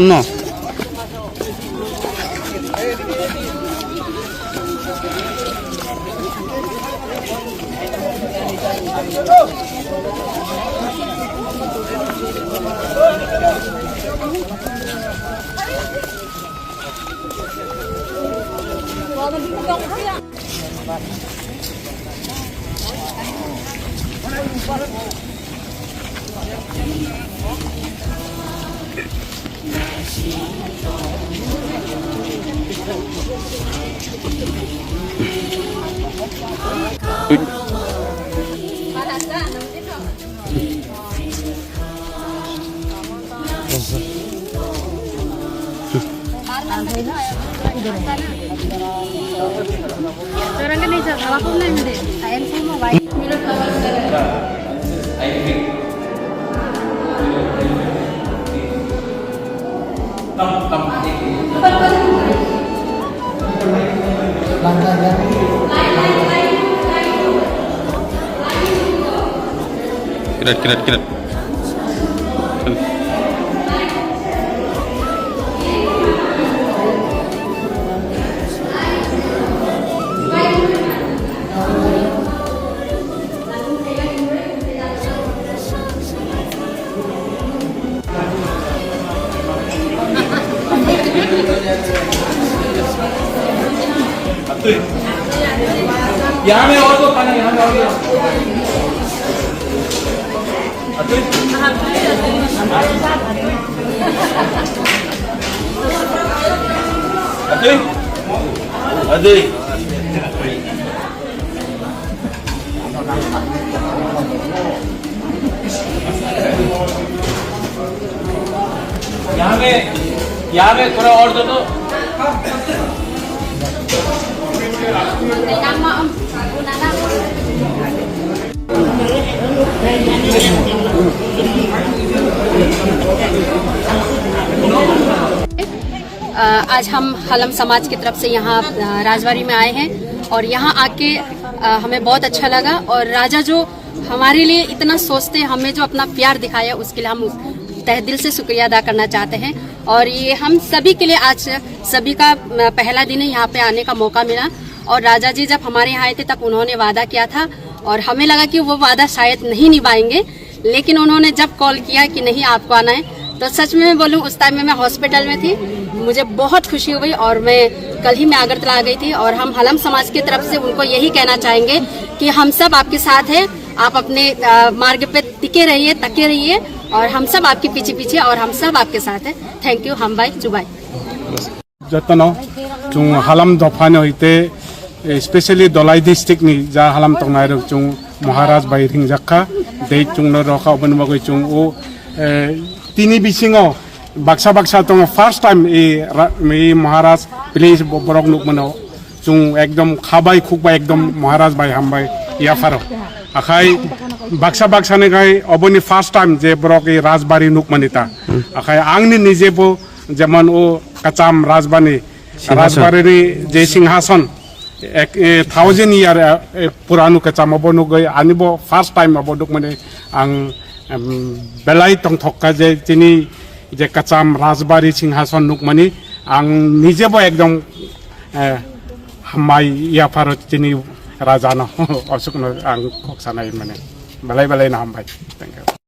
no. Orang kan bisa salah pun lah ini. Saya semua baik. Kirat. यहाँ में और दो खाना यहाँ में और दो अतुल यहाँ में थोड़ा और दो तो आज हम हलम समाज की तरफ से यहाँ राजबाड़ी में आए हैं और यहाँ आके हमें बहुत अच्छा लगा और राजा जो हमारे लिए इतना सोचते हैं, हमें जो अपना प्यार दिखाया उसके लिए हम तहे दिल से शुक्रिया अदा करना चाहते हैं। और ये हम सभी के लिए आज सभी का पहला दिन है यहाँ पे आने का मौका मिला और राजा जी जब हमारे यहाँ आए थे तब उन्होंने वादा किया था और हमें लगा कि वो वादा शायद नहीं निभाएंगे, लेकिन उन्होंने जब कॉल किया कि नहीं आपको आना है तो सच में बोलूँ उस टाइम में मैं हॉस्पिटल में थी, मुझे बहुत खुशी हुई और मैं कल ही मैं अगरतला आ गई थी। और हम हलम समाज की तरफ से उनको यही कहना चाहेंगे कि हम सब आपके साथ हैं, आप अपने मार्ग पे टिके रहिए, तके रहिए और हम सब आपके पीछे और हम सब आपके साथ हैं। Thank you. हम भाई जुबाई जतनो जों हालाम दफानो होते स्पेशली दलाई डिस्ट्रिक्ट नि जा हालाम तंनाय जों महाराज बाय रिंजाखा दे जोंनो रखा बनबगै जों ओ तिनी बिसिङाव बाक्सा तो फर्स्ट टाइम ए महाराज प्लेस बरक नुकमनो जों एकदम खाबाय खुकबाय एकदम महाराज बाय हामबाय याफारो आखाय बाक्सा ने गाय अबनि फर्स्ट टाइम जे बरक ए राजबाड़ी नुकमनिता आखाय आंनि निजेबो जेमन ओ कचाम राजबाड़ी जे सिंहासन 1000 ईयर पुरानो कचाम अबनो गय आनिबो फर्स्ट टाइम अबदुक माने आं बेलाय तंथक्का जे तिनी जे कचाम राजबाड़ी सिंहासन नुकमनि आं निजेबो एकदम हामबाय याफारो तिनी राजानो असुकनो आं खकसानाय माने बेलाय ना हामबाय। Thank you.